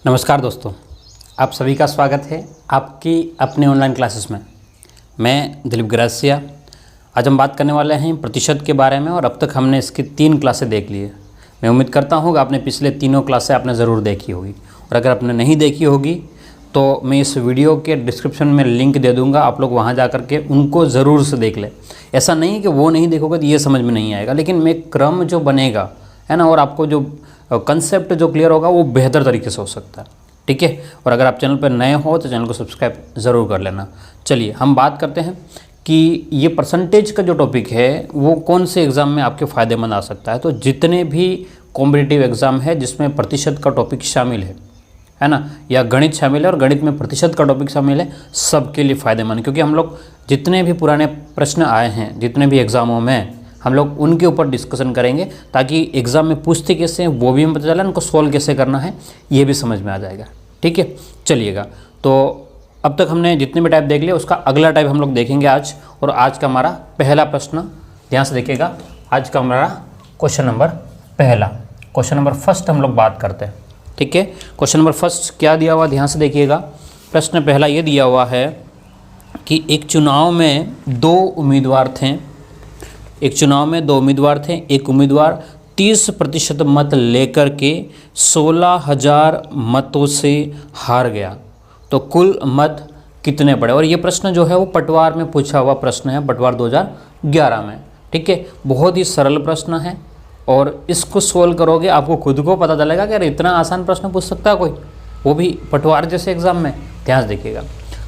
नमस्कार दोस्तों, आप सभी का स्वागत है आपकी अपने ऑनलाइन क्लासेस में। मैं दिलीप ग्रासिया। आज हम बात करने वाले हैं प्रतिशत के बारे में और अब तक हमने इसकी 3 क्लासें देख ली है। मैं उम्मीद करता हूँ कि आपने पिछले तीनों क्लासें आपने ज़रूर देखी होगी, और अगर आपने नहीं देखी होगी तो मैं इस वीडियो के डिस्क्रिप्शन में लिंक दे दूँगा, आप लोग वहाँ जा कर के उनको ज़रूर से देख लें। ऐसा नहीं कि वो नहीं देखोगे तो ये समझ में नहीं आएगा, लेकिन मैं क्रम जो बनेगा है ना, और आपको जो कंसेप्ट जो क्लियर होगा वो बेहतर तरीके से हो सकता है। ठीक है, और अगर आप चैनल पर नए हो तो चैनल को सब्सक्राइब ज़रूर कर लेना। चलिए हम बात करते हैं कि ये परसेंटेज का जो टॉपिक है वो कौन से एग्ज़ाम में आपके फ़ायदेमंद आ सकता है। तो जितने भी कॉम्पिटिटिव एग्ज़ाम है जिसमें प्रतिशत का टॉपिक शामिल है ना, या गणित शामिल है और गणित में प्रतिशत का टॉपिक शामिल है, सबके लिए फ़ायदेमंद। क्योंकि हम लोग जितने भी पुराने प्रश्न आए हैं जितने भी एग्ज़ामों में, हम लोग उनके ऊपर डिस्कशन करेंगे ताकि एग्ज़ाम में पूछते कैसे हैं वो भी हमें पता चला, उनको सॉल्व कैसे करना है ये भी समझ में आ जाएगा। ठीक है, चलिएगा। तो अब तक हमने जितने भी टाइप देख लिए उसका अगला टाइप हम लोग देखेंगे आज। और आज का हमारा पहला प्रश्न ध्यान से देखिएगा। आज का हमारा क्वेश्चन नंबर फर्स्ट हम लोग बात करते हैं। ठीक है, क्वेश्चन नंबर फर्स्ट क्या दिया हुआ ध्यान से देखिएगा। प्रश्न पहला ये दिया हुआ है कि एक चुनाव में दो उम्मीदवार थे। एक उम्मीदवार 30% मत लेकर के 16,000 मतों से हार गया, तो कुल मत कितने पड़े। और ये प्रश्न जो है वो पटवार में पूछा हुआ प्रश्न है, पटवार 2011 में। ठीक है, बहुत ही सरल प्रश्न है और इसको सोल्व करोगे आपको खुद को पता चलेगा कि यार इतना आसान प्रश्न पूछ सकता है कोई, वो भी पटवार जैसे एग्ज़ाम में। ध्यान से देखिएगा।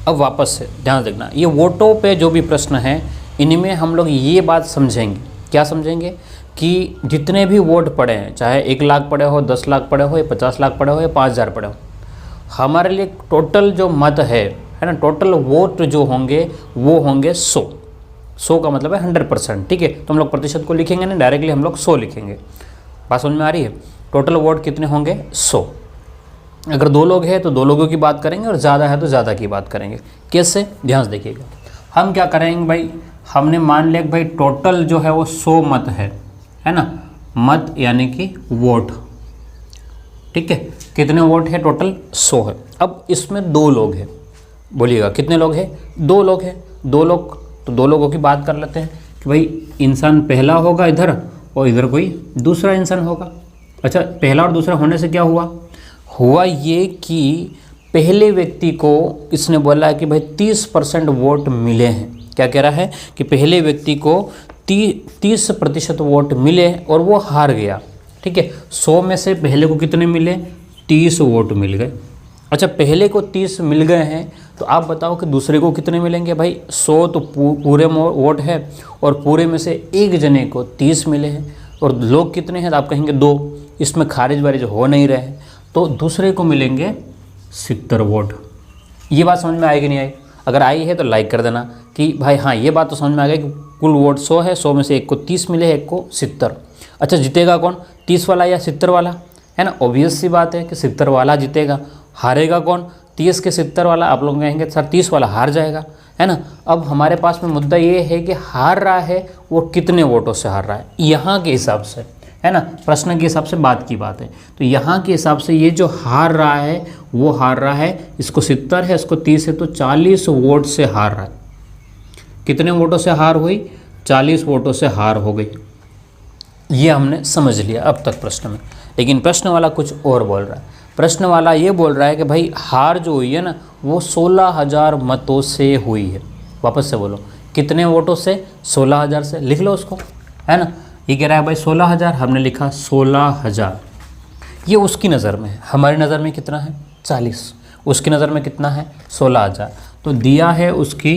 अब वापस से ध्यान देखना, ये वोटों पे जो भी प्रश्न है इनमें हम लोग ये बात समझेंगे। क्या समझेंगे कि जितने भी वोट पड़े हैं, चाहे 1 लाख पड़े हो, 10 लाख पड़े हो, या 50 लाख पड़े हो, या 5,000 पड़े हो, हमारे लिए टोटल जो मत है ना, टोटल वोट जो होंगे वो होंगे 100 का मतलब है 100%। ठीक है, तो हम लोग प्रतिशत को लिखेंगे नहीं, डायरेक्टली हम लोग 100 लिखेंगे। बात समझ में आ रही है। टोटल वोट कितने होंगे 100। अगर 2 लोग हैं तो 2 लोगों की बात करेंगे और ज़्यादा है तो ज़्यादा की बात करेंगे। कैसे, ध्यान से देखिएगा। हम क्या करेंगे भाई, हमने मान लिया कि भाई टोटल जो है वो 100 मत है ना, मत यानी कि वोट। ठीक है, कितने वोट है टोटल 100 है। अब इसमें 2 लोग हैं, बोलिएगा कितने लोग हैं, 2 लोग हैं। 2 लोग तो 2 लोगों की बात कर लेते हैं कि भाई इंसान पहला होगा इधर और इधर कोई दूसरा इंसान होगा। अच्छा, पहला और दूसरा होने से क्या हुआ ये कि पहले व्यक्ति को इसने बोला कि भाई 30% वोट मिले हैं। क्या कह रहा है कि पहले व्यक्ति को 30% वोट मिले और वो हार गया। ठीक है, 100 में से पहले को कितने मिले, 30 वोट मिल गए। अच्छा, पहले को 30 मिल गए हैं तो आप बताओ कि दूसरे को कितने मिलेंगे। भाई 100 तो पूरे वोट है और पूरे में से एक जने को 30 मिले हैं, और लोग कितने हैं तो आप कहेंगे 2। इसमें खारिज वारिज हो नहीं रहे हैं, तो दूसरे को मिलेंगे 70 वोट। ये बात समझ में आएगी नहीं आई? अगर आई है तो लाइक कर देना कि भाई हाँ ये बात तो समझ में आ गई कि कुल वोट 100 है, 100 में से एक को 30 मिले, एक को 70। अच्छा, जीतेगा कौन, 30 वाला या 70 वाला, है ना। ऑब्वियस सी बात है कि 70 वाला जीतेगा। हारेगा कौन, 30 के 70 वाला। आप लोग कहेंगे सर 30 वाला हार जाएगा, है ना। अब हमारे पास में मुद्दा ये है कि हार रहा है वो कितने वोटों से हार रहा है, यहाँ के हिसाब से, है ना, प्रश्न के हिसाब से बात की बात है। तो यहाँ के हिसाब से ये जो हार रहा है वो हार रहा है, इसको 70 है, इसको 30 है, तो 40 वोट से हार रहा है। कितने वोटों से हार हुई, 40 वोटों से हार हो गई। ये हमने समझ लिया अब तक प्रश्न में। लेकिन प्रश्न वाला कुछ और बोल रहा है। प्रश्न वाला ये बोल रहा है कि भाई हार जो हुई है ना वो 16,000 मतों से हुई है। वापस से बोलो, कितने वोटों से, 16,000 से। लिख लो उसको, है ना। ये कह रहा है भाई 16,000, हमने लिखा 16,000। ये उसकी नज़र में है, हमारी नज़र में कितना है 40, उसकी नज़र में कितना है 16,000। तो दिया है उसकी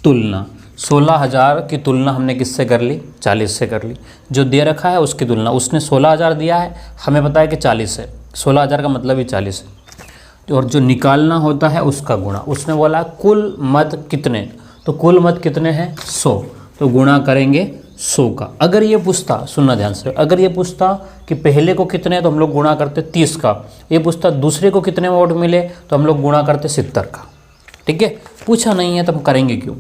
तुलना, 16,000 की तुलना हमने किससे कर ली, 40 से कर ली। जो दे रखा है उसकी तुलना, उसने 16,000 दिया है, हमें पता है कि 40 है, 16,000 का मतलब ही 40 है। और जो निकालना होता है उसका गुणा। उसने बोला कुल मत कितने, तो कुल मत कितने हैं 100, तो गुणा करेंगे 100 का। अगर ये पूछता, सुनना ध्यान से, अगर ये पूछता कि पहले को कितने तो हम लोग गुणा करते 30 का। ये पूछता दूसरे को कितने वोट मिले तो हम लोग गुणा करते 70 का। ठीक है, पूछा नहीं है तो हम करेंगे क्यों।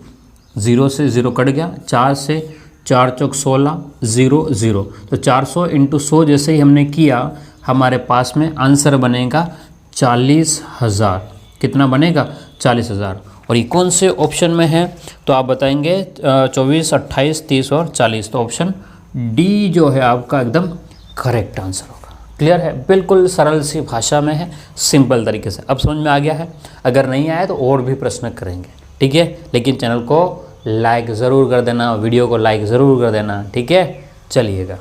0 से 0 कट गया, 4 से 4 चौक 16, 0 0, तो 400 × 100 जैसे ही हमने किया हमारे पास में आंसर बनेगा 40,000। कितना बनेगा? 40,000। और ये कौन से ऑप्शन में है? तो आप बताएंगे 24, 28, 30 और 40। तो ऑप्शन डी जो है आपका एकदम करेक्ट आंसर होगा। क्लियर है? बिल्कुल सरल सी भाषा में है, सिंपल तरीके से। अब समझ में आ गया है? अगर नहीं आया तो और भी प्रश्न करेंगे, ठीक है। लेकिन चैनल को लाइक ज़रूर कर देना, वीडियो को लाइक ज़रूर कर देना, ठीक है। चलिएगा,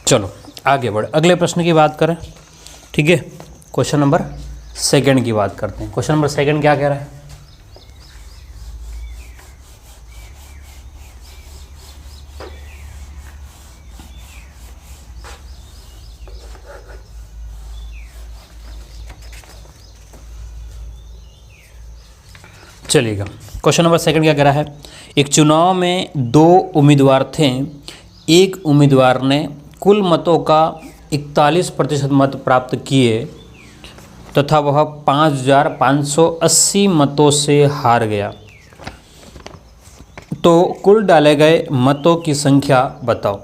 चलो आगे बढ़े, अगले प्रश्न की बात करें, ठीक है। क्वेश्चन नंबर सेकंड की बात करते हैं। क्वेश्चन नंबर सेकंड क्या कह रहा है? चलिएगा, क्वेश्चन नंबर सेकंड क्या कह रहा है? एक चुनाव में 2 उम्मीदवार थे। एक उम्मीदवार ने कुल मतों का 41% मत प्राप्त किए तथा वह 5,580 मतों से हार गया। तो कुल डाले गए मतों की संख्या बताओ।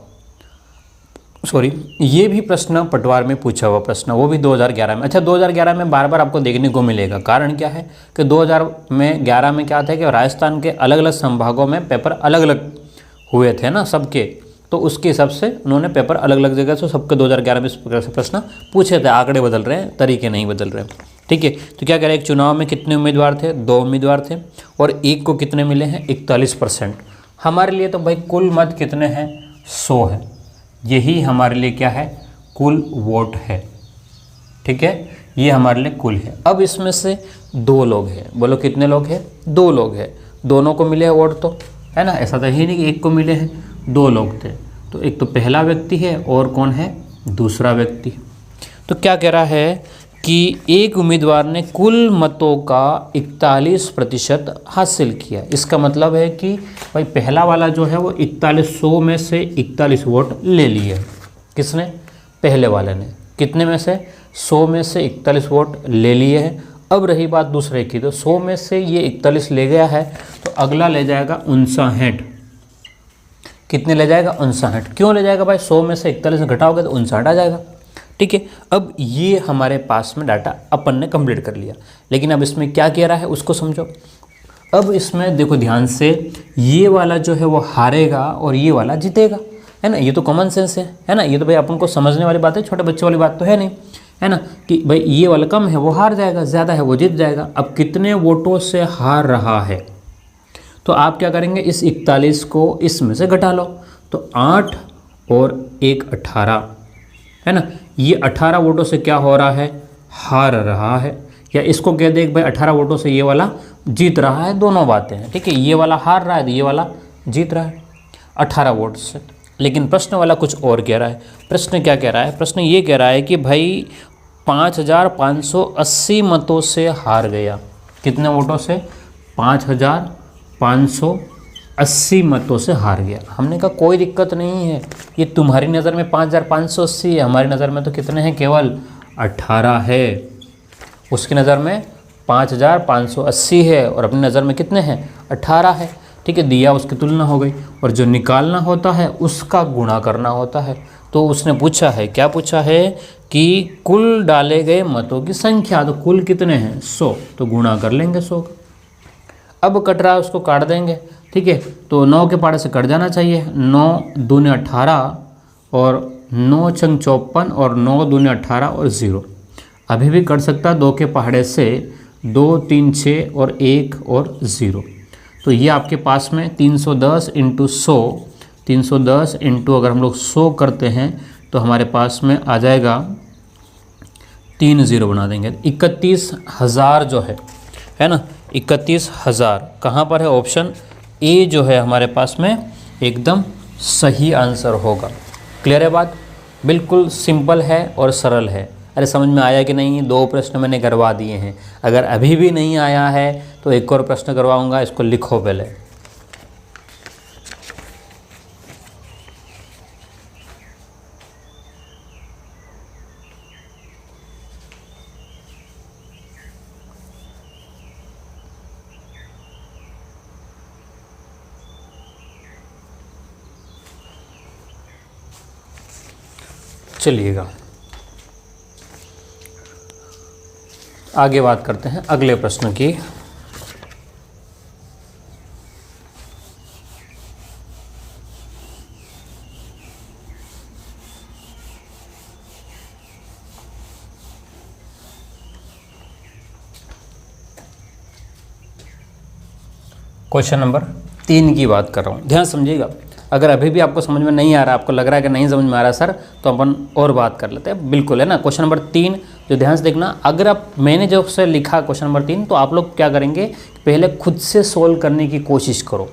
सॉरी, ये भी प्रश्न पटवार में पूछा हुआ प्रश्न, वो भी 2011 में। अच्छा, 2011 में बार बार आपको देखने को मिलेगा। कारण क्या है कि 2011 में क्या था कि राजस्थान के अलग अलग संभागों में पेपर अलग अलग हुए थे ना सबके, तो उसके हिसाब से उन्होंने पेपर अलग अलग जगह से सबके 2011 में इस प्रकार से प्रश्न पूछे थे। आंकड़े बदल रहे हैं, तरीके नहीं बदल रहे हैं, ठीक है। तो क्या कह रहे हैं? एक चुनाव में कितने उम्मीदवार थे? 2 उम्मीदवार थे और एक को कितने मिले हैं? 41%। हमारे लिए तो भाई कुल मत कितने हैं? 100 है। यही हमारे लिए क्या है? कुल वोट है, ठीक है। ये हमारे लिए कुल है। अब इसमें से 2 लोग हैं, बोलो कितने लोग हैं? 2 लोग हैं। दोनों को मिले वोट तो, है ना। ऐसा तो ही नहीं कि एक को मिले हैं, 2 लोग थे। तो एक तो पहला व्यक्ति है और कौन है? दूसरा व्यक्ति। तो क्या कह रहा है कि एक उम्मीदवार ने कुल मतों का 41% हासिल किया। इसका मतलब है कि भाई पहला वाला जो है वो 4100 में से 41 वोट ले लिए। किसने? पहले वाले ने। कितने में से? 100 में से 41 वोट ले लिए हैं। अब रही बात दूसरे की, तो 100 में से ये 41 ले गया है, तो अगला ले जाएगा 59। कितने ले जाएगा? 59। क्यों ले जाएगा भाई? 100 में से 41 घटाओगे तो 59 आ जाएगा, ठीक है। अब ये हमारे पास में डाटा अपन ने कंप्लीट कर लिया, लेकिन अब इसमें क्या कह रहा है उसको समझो। अब इसमें देखो ध्यान से, ये वाला जो है वो हारेगा और ये वाला जीतेगा, है ना। ये तो कॉमन सेंस है ना। ये तो भाई अपन को समझने वाली बात है, छोटे बच्चों वाली बात तो है नहीं, है ना। कि भाई ये वाला कम है वो हार जाएगा, ज़्यादा है वो जीत जाएगा। अब कितने वोटों से हार रहा है, तो आप क्या करेंगे? इस 41 को इसमें से घटा लो, तो 8 और 1 18, है ना। ये 18 वोटों से क्या हो रहा है? हार रहा है। या इसको कह दे भाई 18 वोटों से ये वाला जीत रहा है। दोनों बातें हैं, ठीक है। ये वाला हार रहा है तो ये वाला जीत रहा है 18 वोट से। लेकिन प्रश्न वाला कुछ और कह रहा है। प्रश्न क्या कह रहा है? प्रश्न ये कह रहा है कि भाई 5,580 मतों से हार गया। कितने वोटों से? 5,580 मतों से हार गया। हमने कहा कोई दिक्कत नहीं है, ये तुम्हारी नज़र में 5,580 है, हमारी नज़र में तो कितने हैं? केवल 18 है। उसकी नज़र में 5,580 है और अपनी नज़र में कितने हैं? 18 है, ठीक है। दिया, उसकी तुलना हो गई, और जो निकालना होता है उसका गुणा करना होता है। तो उसने पूछा है, क्या पूछा है कि कुल डाले गए मतों की संख्या। तो कुल कितने हैं? 100, तो गुणा कर लेंगे 100 का। अब कट रहा है उसको काट देंगे, ठीक है। तो 9 के पहाड़े से कट जाना चाहिए। 9 दूने 18 और 9 छंग 54 और 9 दूने 18 और 0। अभी भी कट सकता है 2 के पहाड़े से, 2 3 6 और 1 और 0। तो ये आपके पास में 310 इंटू 100, 310 इंटू अगर हम लोग 100 करते हैं तो हमारे पास में आ जाएगा 3 0 बना देंगे। 31,000 जो है ना, 31,000 कहाँ पर है? ऑप्शन ए जो है हमारे पास में एकदम सही आंसर होगा। क्लियर है बात? बिल्कुल सिंपल है और सरल है। अरे समझ में आया कि नहीं? 2 प्रश्न मैंने करवा दिए हैं। अगर अभी भी नहीं आया है तो एक और प्रश्न करवाऊंगा, इसको लिखो पहले। चलिएगा आगे बात करते हैं अगले प्रश्न की। क्वेश्चन नंबर 3 की बात कर रहा हूँ, ध्यान समझिएगा। अगर अभी भी आपको समझ में नहीं आ रहा, आपको लग रहा है कि नहीं समझ में आ रहा सर, तो अपन और बात कर लेते हैं, बिल्कुल, है ना। क्वेश्चन नंबर 3 जो ध्यान से देखना, अगर आप मैंने जो से लिखा क्वेश्चन नंबर 3, तो आप लोग क्या करेंगे, पहले खुद से सोल्व करने की कोशिश करो।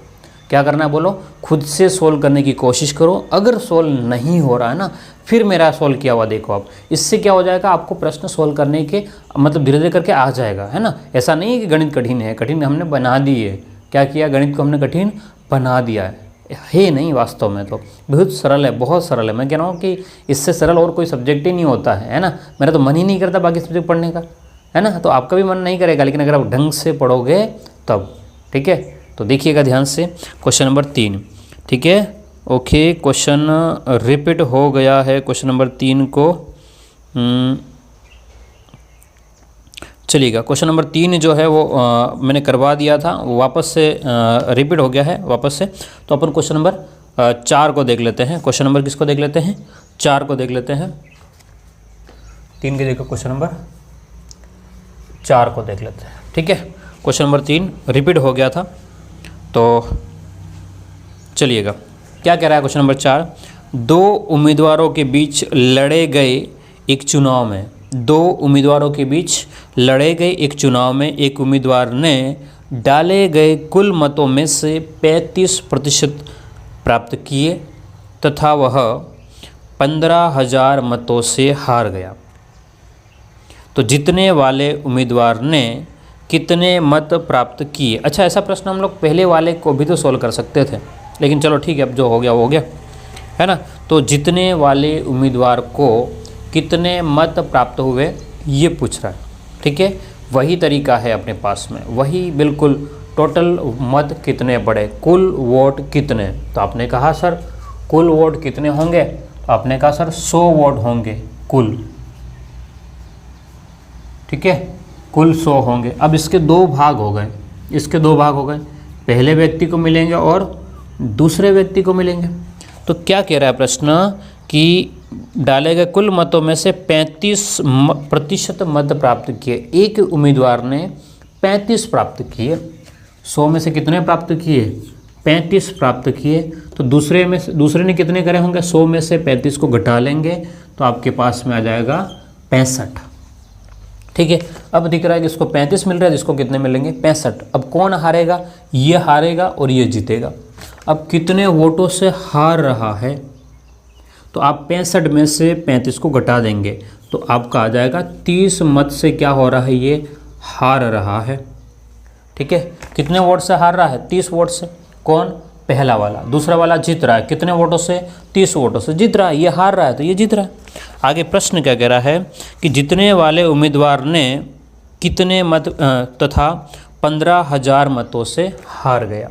क्या करना है बोलो? खुद से सोल्व करने की कोशिश करो। अगर सोल्व नहीं हो रहा है ना, फिर मेरा सोल्व किया हुआ देखो आप। इससे क्या हो जाएगा, आपको प्रश्न सोल्व करने के मतलब धीरे धीरे करके आ जाएगा, है ना। ऐसा नहीं है कि गणित कठिन है, कठिन हमने बना दी है। क्या किया? गणित को हमने कठिन बना दिया है नहीं, वास्तव में तो बहुत सरल है, बहुत सरल है। मैं कह रहा हूँ कि इससे सरल और कोई सब्जेक्ट ही नहीं होता है ना। मेरा तो मन ही नहीं करता बाकी सब्जेक्ट पढ़ने का, है ना। तो आपका भी मन नहीं करेगा, लेकिन अगर आप ढंग से पढ़ोगे तब, ठीक है। तो देखिएगा ध्यान से, क्वेश्चन नंबर 3, ठीक है। ओके, क्वेश्चन रिपीट हो गया है क्वेश्चन नंबर 3 को। चलिएगा, क्वेश्चन नंबर 3 जो है वो मैंने करवा दिया था, वो वापस से रिपीट हो गया है वापस से। तो अपन क्वेश्चन नंबर 4 को देख लेते हैं। क्वेश्चन नंबर किसको देख लेते हैं? 4 को देख लेते हैं। 3 के देखो, क्वेश्चन नंबर 4 को देख लेते हैं, ठीक है। क्वेश्चन नंबर 3 रिपीट हो गया था, तो चलिएगा क्या कह रहा है क्वेश्चन नंबर 4। 2 उम्मीदवारों के बीच लड़े गए एक चुनाव में, 2 उम्मीदवारों के बीच लड़े गए एक चुनाव में एक उम्मीदवार ने डाले गए कुल मतों में से 35% प्राप्त किए तथा वह 15,000 मतों से हार गया। तो जीतने वाले उम्मीदवार ने कितने मत प्राप्त किए? अच्छा, ऐसा प्रश्न हम लोग पहले वाले को भी तो सोल्व कर सकते थे, लेकिन चलो ठीक है, अब जो हो गया वो हो गया, है ना। तो जीतने वाले उम्मीदवार को कितने मत प्राप्त हुए ये पूछ रहा है, ठीक है। वही तरीका है अपने पास में, वही बिल्कुल, टोटल मत कितने पड़े, कुल वोट कितने। तो आपने कहा सर कुल वोट कितने होंगे, तो आपने कहा सर 100 वोट होंगे कुल, ठीक है, कुल 100 होंगे। अब इसके 2 भाग हो गए, इसके 2 भाग हो गए, पहले व्यक्ति को मिलेंगे और दूसरे व्यक्ति को मिलेंगे। तो क्या कह रहा है प्रश्न कि डाले गए कुल मतों में से 35% मत प्राप्त किए। एक उम्मीदवार ने 35 प्राप्त किए, 100 में से कितने प्राप्त किए? 35 प्राप्त किए। तो दूसरे ने कितने करे होंगे? 100 में से 35 को घटा लेंगे तो आपके पास में आ जाएगा 65, ठीक है। अब दिख रहा है कि इसको 35 मिल रहा है, जिसको कितने मिलेंगे? 65। अब कौन हारेगा? ये हारेगा और ये जीतेगा। अब कितने वोटों से हार रहा है? तो आप 65 में से 35 को घटा देंगे तो आपका आ जाएगा 30 मत से क्या हो रहा है? ये हार रहा है, ठीक है। कितने वोट से हार रहा है? 30 वोट से। कौन? पहला वाला। दूसरा वाला जीत रहा है, कितने वोटों से? 30 वोटों से जीत रहा है। ये हार रहा है तो ये जीत रहा है। आगे प्रश्न क्या कह रहा है कि जीतने वाले उम्मीदवार ने कितने मत तथा 15,000 मतों से हार गया,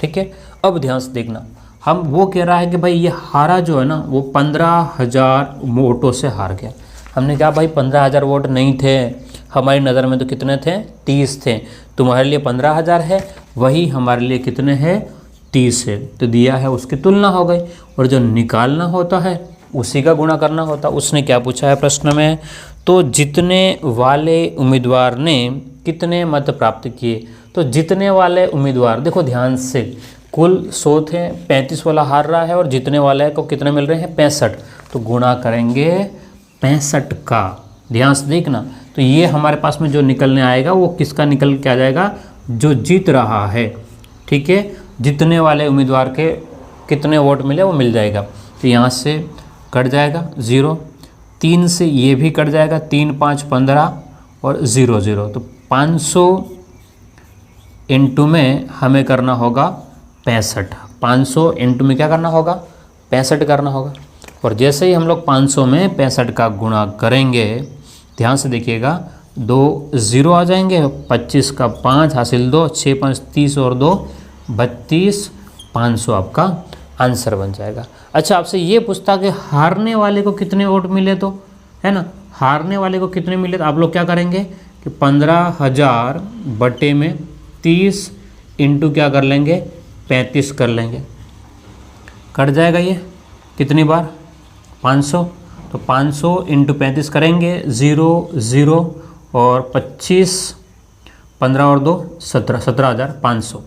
ठीक है। अब ध्यान से देखना, हम वो कह रहा है कि भाई ये हारा जो है ना वो 15,000 वोटों से हार गया। हमने कहा भाई 15,000 वोट नहीं थे, हमारी नज़र में तो कितने थे? 30 थे। तुम्हारे लिए 15,000 है, वही हमारे लिए कितने हैं? 30 है। तो दिया है उसकी तुलना हो गई, और जो निकालना होता है उसी का गुणा करना होता। उसने क्या पूछा है प्रश्न में? तो जीतने वाले उम्मीदवार ने कितने मत प्राप्त किए। तो जीतने वाले उम्मीदवार, देखो ध्यान से, कुल 100 थे, 35 वाला हार रहा है और जीतने वाले को कितने मिल रहे हैं? 65। तो गुणा करेंगे 65 का, ध्यान से देखना। तो ये हमारे पास में जो निकलने आएगा वो किसका निकल के आ जाएगा? जो जीत रहा है, ठीक है। जीतने वाले उम्मीदवार के कितने वोट मिले वो मिल जाएगा। तो यहाँ से कट जाएगा 0, 3 से ये भी कट जाएगा, 3 5 15 और 0 0, तो 500 इंटू में हमें करना होगा 65, 500 इंटू में क्या करना होगा 65 करना होगा। और जैसे ही हम लोग 500 में 65 का गुणा करेंगे, ध्यान से देखिएगा, 2 0 आ जाएंगे, 25 का 5 हासिल 2, 6 5 30 और 2 32, 500 आपका आंसर बन जाएगा। अच्छा, आपसे ये पूछता कि हारने वाले को कितने वोट मिले, तो है ना, हारने वाले को कितने मिले, तो आप लोग क्या करेंगे कि 15,000 बटे में 30 इंटू क्या कर लेंगे 35 कर लेंगे, कट जाएगा ये कितनी बार 500, तो 500 इंटू 35 करेंगे, 0 0 और 25, 15 और 2 17, 17,500।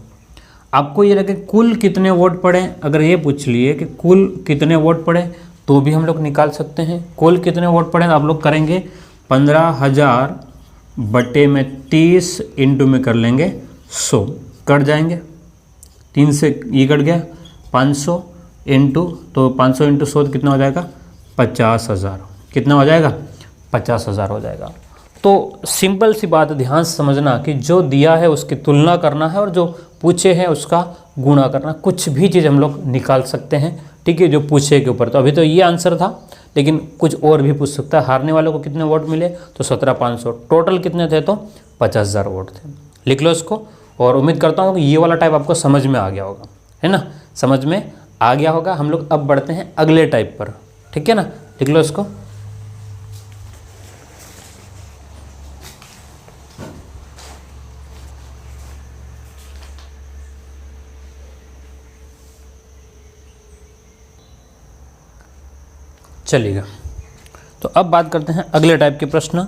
आपको ये लगे कुल कितने वोट पड़े, अगर ये पूछ लिए कि कुल कितने वोट पड़े तो भी हम लोग निकाल सकते हैं। कुल कितने वोट पड़े आप लोग करेंगे 15,000 बटे में 30 इंटू में कर लेंगे 100, कट जाएंगे, 3 से ये कट गया, 500 इंटू, तो 500 इंटू 100 कितना हो जाएगा 50,000, कितना हो जाएगा 50,000 हो जाएगा। तो सिंपल सी बात ध्यान से समझना कि जो दिया है उसकी तुलना करना है और जो पूछे हैं उसका गुणा करना। कुछ भी चीज़ हम लोग निकाल सकते हैं, ठीक है, जो पूछे के ऊपर। तो अभी तो ये आंसर था, लेकिन कुछ और भी पूछ सकता है। हारने वालों को कितने वोट मिले, तो 17,500, टोटल कितने थे, तो 50,000 वोट थे। लिख लो इसको, और उम्मीद करता हूँ कि ये वाला टाइप आपको समझ में आ गया होगा, है ना, समझ में आ गया होगा। हम लोग अब बढ़ते हैं अगले टाइप पर, ठीक है ना, लिख लो इसको। चलिएगा, तो अब बात करते हैं अगले टाइप के प्रश्न।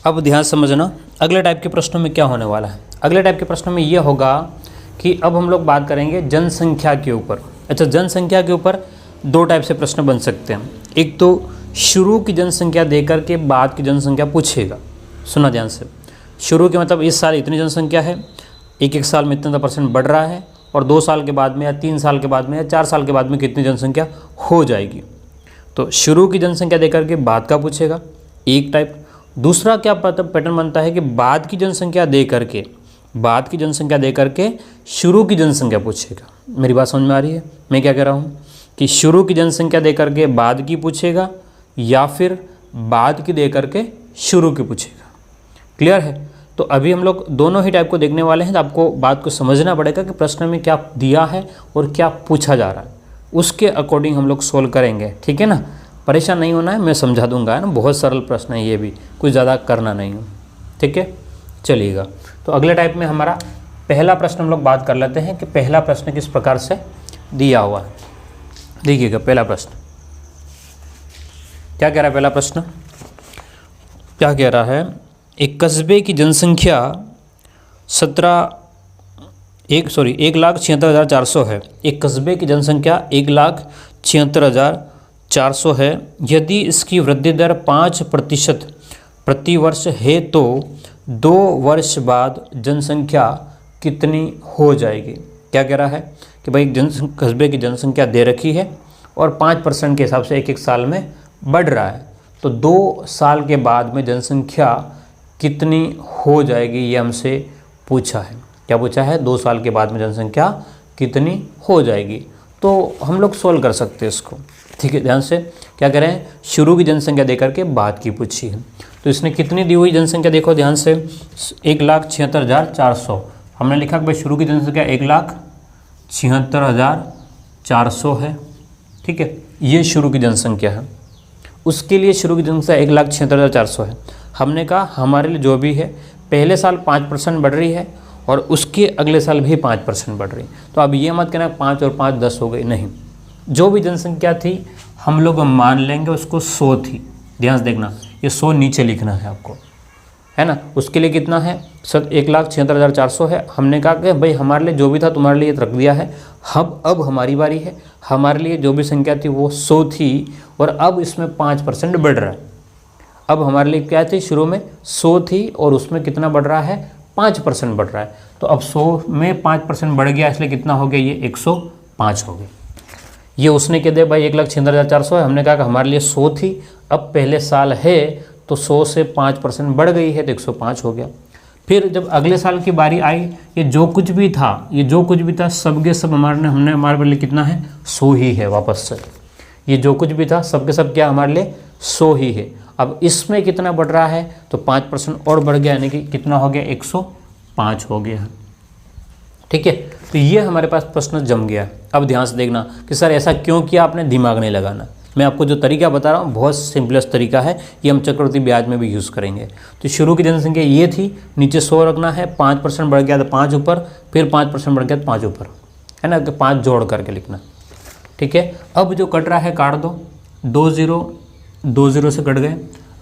अब ध्यान समझना, अगले टाइप के प्रश्नों में क्या होने वाला है। अगले टाइप के प्रश्नों में ये होगा कि अब हम लोग बात करेंगे जनसंख्या के ऊपर। अच्छा, जनसंख्या के ऊपर दो टाइप से प्रश्न बन सकते हैं। एक तो शुरू की जनसंख्या देकर के बाद की जनसंख्या पूछेगा। सुना ध्यान से, शुरू के मतलब इस साल इतनी जनसंख्या है, एक साल में इतना % बढ़ रहा है, और 2 साल के बाद में या 3 साल के बाद में या 4 साल के बाद में कितनी जनसंख्या हो जाएगी। तो शुरू की जनसंख्या देकर के बाद का पूछेगा, एक टाइप। दूसरा क्या पैटर्न बनता है कि बाद की जनसंख्या दे करके, बाद की जनसंख्या दे करके शुरू की जनसंख्या पूछेगा। मेरी बात समझ में आ रही है, मैं क्या कह रहा हूँ कि शुरू की जनसंख्या दे करके बाद की पूछेगा, या फिर बाद की दे करके शुरू की पूछेगा। क्लियर है? तो अभी हम लोग दोनों ही टाइप को देखने वाले हैं। तो आपको बात को समझना पड़ेगा कि प्रश्न में क्या दिया है और क्या पूछा जा रहा है, उसके अकॉर्डिंग हम लोग सोल्व करेंगे, ठीक है ना। परेशान नहीं होना है, मैं समझा दूंगा, है ना। बहुत सरल प्रश्न है, ये भी कुछ ज़्यादा करना नहीं हो, ठीक है। चलिएगा, तो अगले टाइप में हमारा पहला प्रश्न हम लोग बात कर लेते हैं कि पहला प्रश्न किस प्रकार से दिया हुआ है। देखिएगा, पहला प्रश्न क्या कह रहा है। पहला प्रश्न क्या कह रहा है, एक कस्बे की जनसंख्या 1,76,400 है। एक कस्बे की जनसंख्या 1,76,400 है। यदि इसकी वृद्धि दर 5% प्रति वर्ष है तो 2 वर्ष बाद जनसंख्या कितनी हो जाएगी। क्या कह रहा है कि भाई कस्बे की जनसंख्या दे रखी है और 5% के हिसाब से एक साल में बढ़ रहा है, तो 2 साल के बाद में जनसंख्या कितनी हो जाएगी, ये हमसे पूछा है। क्या पूछा है? 2 साल के बाद में जनसंख्या कितनी हो जाएगी। तो हम लोग सोल्व कर सकते हैं इसको, ठीक है। ध्यान से क्या करें, शुरू की जनसंख्या देकर के बाद की पूछी है। तो इसने कितनी दी हुई जनसंख्या देखो ध्यान से, 1,76,400। हमने लिखा कि भाई शुरू की जनसंख्या 1,76,400 है, ठीक है। ये शुरू की जनसंख्या है, उसके लिए शुरू की जनसंख्या 1,76,400 है। हमने कहा हमारे लिए जो भी है, पहले साल 5% बढ़ रही है और उसके अगले साल भी 5% बढ़ रही है। तो अब ये मत कहना 5 और 5 10 हो गई, नहीं। जो भी जनसंख्या थी हम लोग मान लेंगे उसको 100 थी। ध्यान से देखना, ये 100 नीचे लिखना है आपको, है ना। उसके लिए कितना है, 1,76,400 है। हमने कहा कि भाई हमारे लिए जो भी था तुम्हारे लिए रख दिया है। अब हमारी बारी है, हमारे लिए जो भी संख्या थी वो 100 थी और अब इसमें 5% बढ़ रहा है। अब हमारे लिए क्या थी, शुरू में 100 थी और उसमें कितना बढ़ रहा है, 5% बढ़ रहा है। तो अब 100 में 5% बढ़ गया, इसलिए कितना हो गया, ये 105 हो गया। ये उसने कह दिया भाई 1,76,400 है, हमने कहा कि हमारे लिए 100 थी, अब पहले साल है तो 100 से 5% बढ़ गई है तो 105 हो गया। फिर जब अगले साल की बारी आई, ये जो कुछ भी था सब के सब हमारे लिए कितना है, 100 ही है। वापस से ये जो कुछ भी था सब के सब क्या हमारे लिए 100 ही है। अब इसमें कितना बढ़ रहा है तो 5% और बढ़ गया, यानी कि कितना हो गया, 105 हो गया। ठीक है, तो ये हमारे पास प्रश्न जम गया। अब ध्यान से देखना कि सर ऐसा क्यों किया आपने, दिमाग नहीं लगाना। मैं आपको जो तरीका बता रहा हूँ बहुत सिंपलेस्ट तरीका है, ये हम चक्रवृद्धि ब्याज में भी यूज़ करेंगे। तो शुरू की जनसंख्या ये थी, नीचे 100 रखना है, 5% बढ़ गया तो 5 ऊपर, फिर 5% बढ़ गया तो 5 ऊपर, है ना, तो 5 जोड़ करके लिखना। ठीक है, अब जो कट रहा है काट दो, 2 0 से कट गए।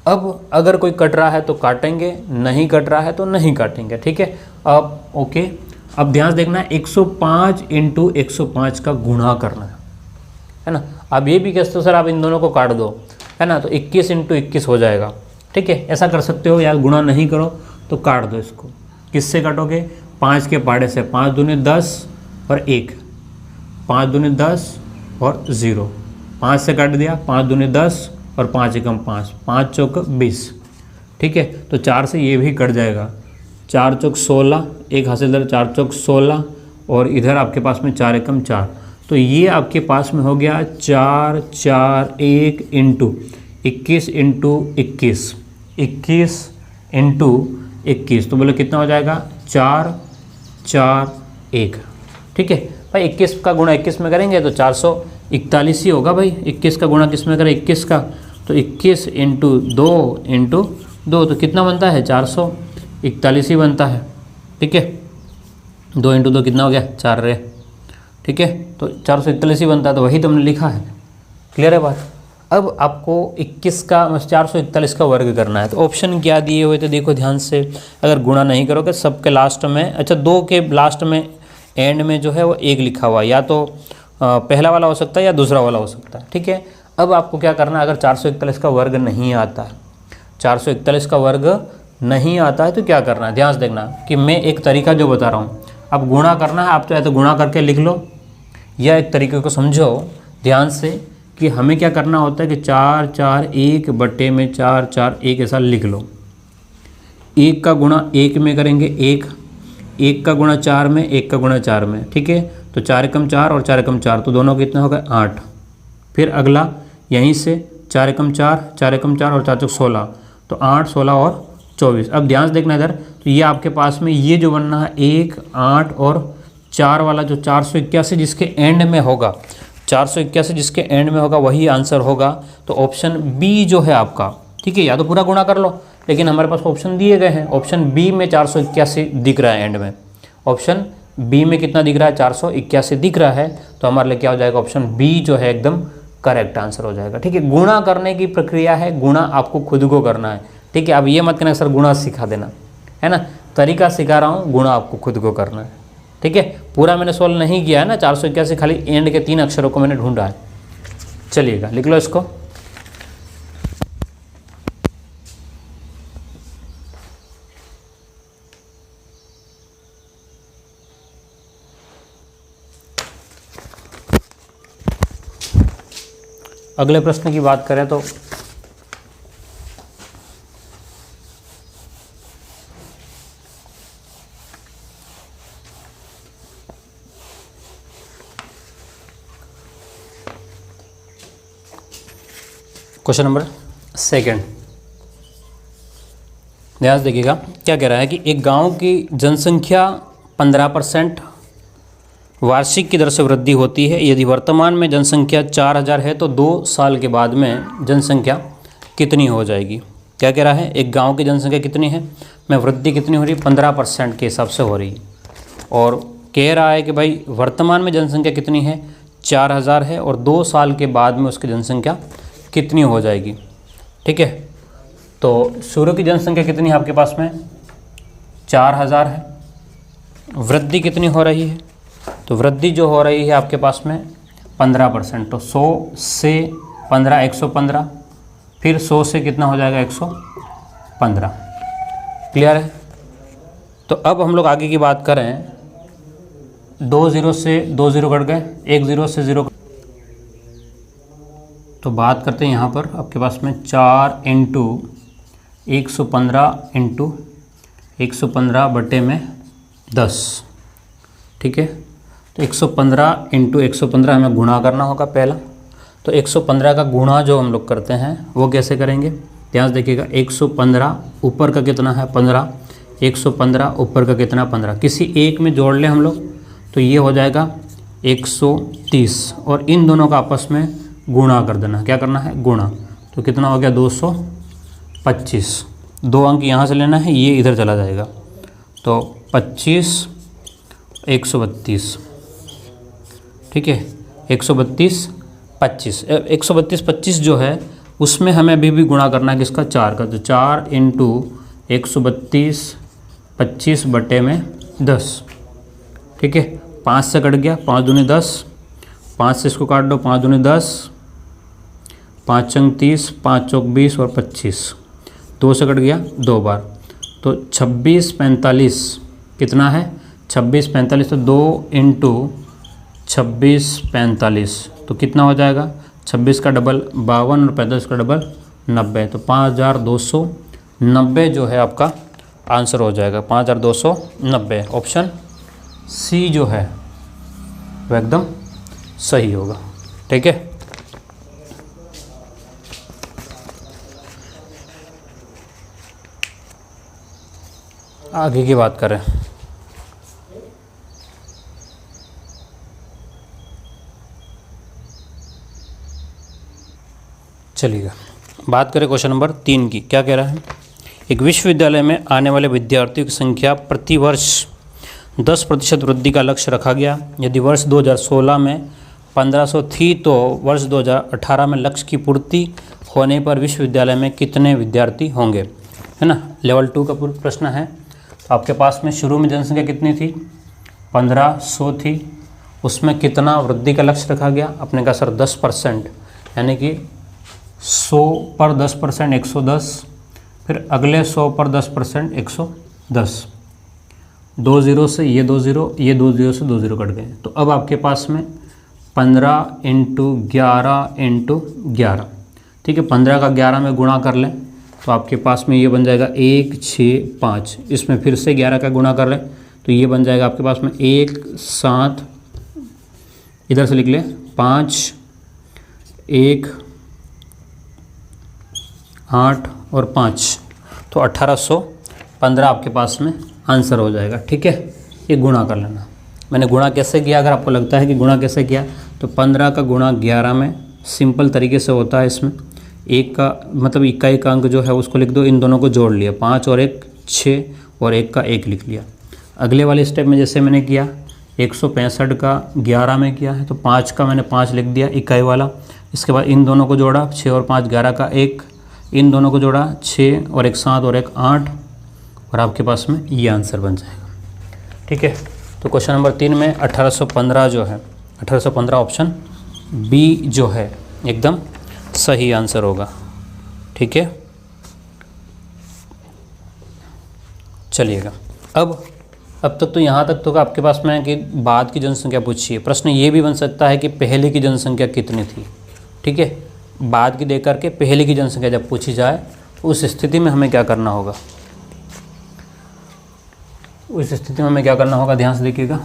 अब अगर कोई कट रहा है तो काटेंगे, नहीं कट रहा है तो नहीं काटेंगे। ठीक है, अब ओके, अब ध्यान से देखना 105 × 105 का गुणा करना है ना। अब ये भी कहते हो सर आप इन दोनों को काट दो, है ना, तो 21 × 21 हो जाएगा। ठीक है, ऐसा कर सकते हो, या गुणा नहीं करो तो काट दो इसको। किससे काटोगे, 5 के पहाड़े से, 5 दूनी 10 और 1, 5 दूनी 10 और 0, 5 से काट दिया, 5 दूनी 10 और 5 एकम 5, 5 चौक 20। ठीक है, तो 4 से ये भी कट जाएगा, 4 चौक 16, एक हासिल दर 4 चौक 16 और इधर आपके पास में 4 एकम 4, तो ये आपके पास में हो गया 4 4 1 × 21 × 21, 21 × 21, तो बोले कितना हो जाएगा, 4 4 1। ठीक है भाई, 21 का गुणा 21 में करेंगे तो 441 ही होगा भाई। 21 का गुणा किस में करें, 21 का, तो 21 × 2 तो कितना बनता है, 441 ही बनता है। ठीक है, 2 × 2 कितना हो गया, 4 रे। ठीक है, तो 441 ही बनता है, तो वही तुमने लिखा है। क्लियर है बात। अब आपको 21 का 441 का वर्ग करना है, तो ऑप्शन क्या दिए हुए थे देखो ध्यान से। अगर गुणा नहीं करोगे सबके लास्ट में, अच्छा 2 के लास्ट में एंड में जो है वो 1 लिखा हुआ, या तो पहला वाला हो सकता है या दूसरा वाला हो सकता है। ठीक है, अब आपको क्या करना है, अगर 441 का वर्ग नहीं आता है, 441 का वर्ग नहीं आता है तो क्या करना है, ध्यान से देखना कि मैं एक तरीका जो बता रहा हूँ, अब गुणा करना है, आप तो या तो गुणा करके लिख लो या एक तरीके को समझो ध्यान से कि हमें क्या करना होता है कि 4 4 1 बटे में 4 4 1 ऐसा लिख लो। 1 का गुणा 1 में करेंगे 1 का गुणा 4 में, 1 का गुणा 4 में। ठीक है, तो 4 एकम 4 और 4 एकम 4, तो दोनों कितना होगा 8। फिर अगला यहीं से 4 एकम 4, 4 एकम 4 और 4 चौक 16, तो 8 16 और 24। अब ध्यान से देखना इधर, तो ये आपके पास में ये जो बनना है 1 8 और 4 वाला जो 481 जिसके एंड में होगा, 481 जिसके एंड में होगा वही आंसर होगा। तो ऑप्शन बी जो है आपका, ठीक है, या तो पूरा गुणा कर लो, लेकिन हमारे पास ऑप्शन दिए गए हैं, ऑप्शन बी में 481 दिख रहा है एंड में, ऑप्शन बी में कितना दिख रहा है, 481 दिख रहा है, तो हमारे लिए क्या हो जाएगा, ऑप्शन बी जो है एकदम करेक्ट आंसर हो जाएगा। ठीक है, गुणा करने की प्रक्रिया है, गुणा आपको खुद को करना है। ठीक है, अब ये मत कहना सर गुणा सिखा देना, है ना, तरीका सिखा रहा हूँ, गुणा आपको खुद को करना है। ठीक है, पूरा मैंने सॉल्व नहीं किया है ना, 481 खाली एंड के 3 अक्षरों को मैंने ढूंढा है। चलिएगा लिख लो इसको। अगले प्रश्न की बात करें तो क्वेश्चन नंबर 2 ध्यान से देखिएगा क्या कह रहा है कि एक गांव की जनसंख्या 15% वार्षिक की दर से वृद्धि होती है। यदि वर्तमान में जनसंख्या 4000 है तो 2 साल के बाद में जनसंख्या कितनी हो जाएगी। क्या कह रहा है, एक गांव की जनसंख्या कितनी है, में वृद्धि कितनी हो रही है, 15% के हिसाब से हो रही है। और कह रहा है कि भाई वर्तमान में जनसंख्या कितनी है, 4000 है, और 2 साल के बाद में उसकी जनसंख्या कितनी हो जाएगी। ठीक है, तो शुरू की जनसंख्या कितनी है आपके पास में, 4000 है, वृद्धि कितनी हो रही है, तो वृद्धि जो हो रही है आपके पास में 15%, तो 100 से 15 115, फिर 100 से कितना हो जाएगा 115। क्लियर है। तो अब हम लोग आगे की बात करें, 2 0 से 2 0 कट गए, 1 0 से 0, तो बात करते हैं यहाँ पर आपके पास में 4 इंटू 115 इंटू 115 बटे में 10, ठीक है। तो 115 इंटू 115 हमें गुणा करना होगा पहला। तो 115 का गुणा जो हम लोग करते हैं वो कैसे करेंगे, ध्यान से देखिएगा। 115 ऊपर का कितना है 15, 115 ऊपर का कितना 15, किसी एक में जोड़ लें हम लोग तो ये हो जाएगा 130, और इन दोनों का आपस में गुणा कर देना। क्या करना है, गुणा। तो कितना हो गया 225, 2 अंक यहाँ से लेना है, ये इधर चला जाएगा। तो 25 132, ठीक है। 132 25, 132 25 जो है उसमें हमें अभी भी गुणा करना है किसका, 4 का। तो 4 इंटू 132 25 बटे में 10, ठीक है। 5 से कट गया, 5 दूनी 10, 5 से इसको काट दो, 5 दूनी 10, 5 चंग 30, 5 चौक 20 और 25, 2 से कट गया 2 बार। तो 26 45 कितना है, 26 45, तो 2 इंटू 26 45, तो कितना हो जाएगा, 26 का डबल 52 और 45 का डबल 90, तो 5290 जो है आपका आंसर हो जाएगा, 5290। ऑप्शन सी जो है वो एकदम सही होगा, ठीक है। आगे की बात करें, चलिएगा बात करें क्वेश्चन नंबर 3 की। क्या कह रहा है, एक विश्वविद्यालय में आने वाले विद्यार्थियों की संख्या प्रति वर्ष 10% वृद्धि का लक्ष्य रखा गया। यदि वर्ष 2016 में 1500 थी तो वर्ष 2018 में लक्ष्य की पूर्ति होने पर विश्वविद्यालय में कितने विद्यार्थी होंगे, है ना। लेवल 2 का पूरा प्रश्न है। आपके पास में शुरू में जनसंख्या कितनी थी, 1500 थी, उसमें कितना वृद्धि का लक्ष्य रखा गया। अपने का सर 10%, यानी कि 100 पर 10% 110, फिर अगले 100 पर 10% 110, 2 ज़ीरो से ये 2 ज़ीरो, ये 2 ज़ीरो से 2 ज़ीरो कट गए। तो अब आपके पास में 15 इंटू 11 इंटू 11, ठीक है। 15 का 11 में गुणा कर लें तो आपके पास में ये बन जाएगा 1 6 5, इसमें फिर से 11 का गुणा कर लें तो ये बन जाएगा आपके पास में 1 7, इधर से लिख लें 5 1 8 और 5, तो 1815 आपके पास में आंसर हो जाएगा, ठीक है। ये गुणा कर लेना। मैंने गुणा कैसे किया, अगर आपको लगता है कि गुणा कैसे किया, तो 15 का गुणा 11 में सिंपल तरीके से होता है। इसमें एक का मतलब इक्का एक अंक जो है उसको लिख दो, इन दोनों को जोड़ लिया, 5 और 1 6 और 1 का 1 लिख लिया। अगले वाले स्टेप में जैसे मैंने किया 165 का 11 में किया है, तो 5 का मैंने 5 लिख दिया इकाई वाला। इसके बाद इन दोनों को जोड़ा, 6 और 5 11 का 1, इन दोनों को जोड़ा 6 और 1 7 और 1 8, और आपके पास में ये आंसर बन जाएगा, ठीक है। तो क्वेश्चन नंबर 3 में 1815 जो है, 1815 ऑप्शन बी जो है एकदम सही आंसर होगा, ठीक है। चलिएगा अब तक तो यहाँ तक तो आपके पास में है कि बाद की जनसंख्या पूछी है। प्रश्न ये भी बन सकता है कि पहले की जनसंख्या कितनी थी, ठीक है। बाद की देकर के पहले की जनसंख्या जब पूछी जाए तो उस स्थिति में हमें क्या करना होगा, उस स्थिति में हमें क्या करना होगा, ध्यान से देखिएगा।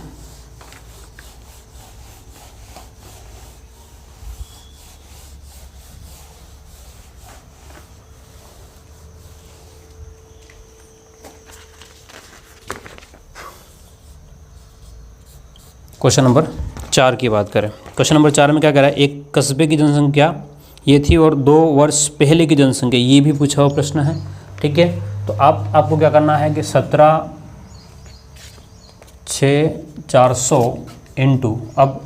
क्वेश्चन नंबर 4 की बात करें। क्वेश्चन नंबर 4 में क्या कह रहा है, एक कस्बे की जनसंख्या ये थी और 2 वर्ष पहले की जनसंख्या, ये भी पूछा हुआ प्रश्न है, ठीक है। तो आपको क्या करना है कि 17 6 400 इंटू, अब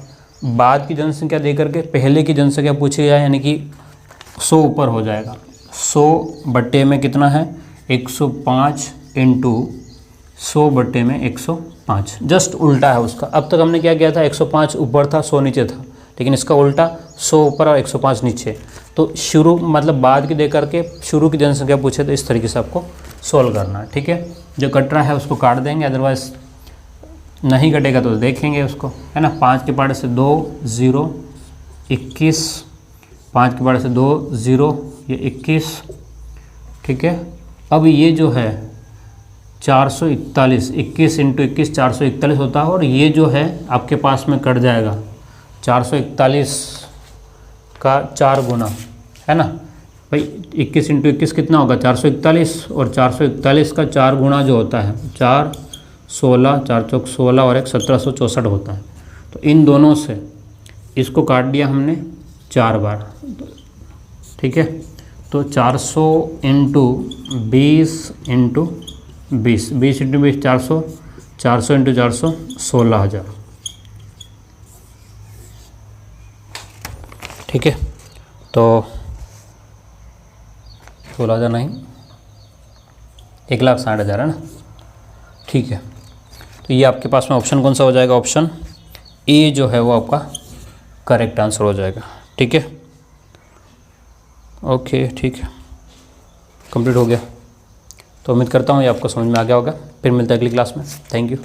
बाद की जनसंख्या दे करके पहले की जनसंख्या पूछी जाए, यानी कि 100 ऊपर हो जाएगा। 100 बट्टे में कितना है 105 इंटू 100 बट्टे में 105, जस्ट उल्टा है उसका। अब तक हमने क्या किया था, 105 ऊपर था 100 नीचे था, लेकिन इसका उल्टा 100 ऊपर और 105 नीचे। तो शुरू मतलब बाद की दे करके शुरू की जनसंख्या पूछे तो इस तरीके से आपको सोल्व करना है, ठीक है। जो कट रहा है उसको काट देंगे, अदरवाइज नहीं कटेगा तो देखेंगे उसको, है ना। 5 के पार्ट से 2 0 21 5 के बड़े से 2 0, ये 21, ठीक है। अब ये जो है 441, 21 इंटू 21 441 होता है, और ये जो है आपके पास में कट जाएगा 441 का 4 गुना, है ना भाई। 21 इंटू 21 कितना होगा 441, और 441 का 4 गुना जो होता है 4 16, 4 चौक 16 और 1 1764 होता है। तो इन दोनों से इसको काट दिया हमने 4 बार, ठीक है। तो 400 इंटू 20 इंटू 20, 20 इंटू 20 400, 400 इंटू 400 16,000, ठीक है। तो 16,000 नहीं, 1,60,000 है ना, ठीक है। तो ये आपके पास में ऑप्शन कौन सा हो जाएगा, ऑप्शन ए जो है वो आपका करेक्ट आंसर हो जाएगा, ठीक है। ओके, ठीक है, कंप्लीट हो गया। तो उम्मीद करता हूँ ये आपको समझ में आ गया होगा। फिर मिलता है अगली क्लास में। Thank you.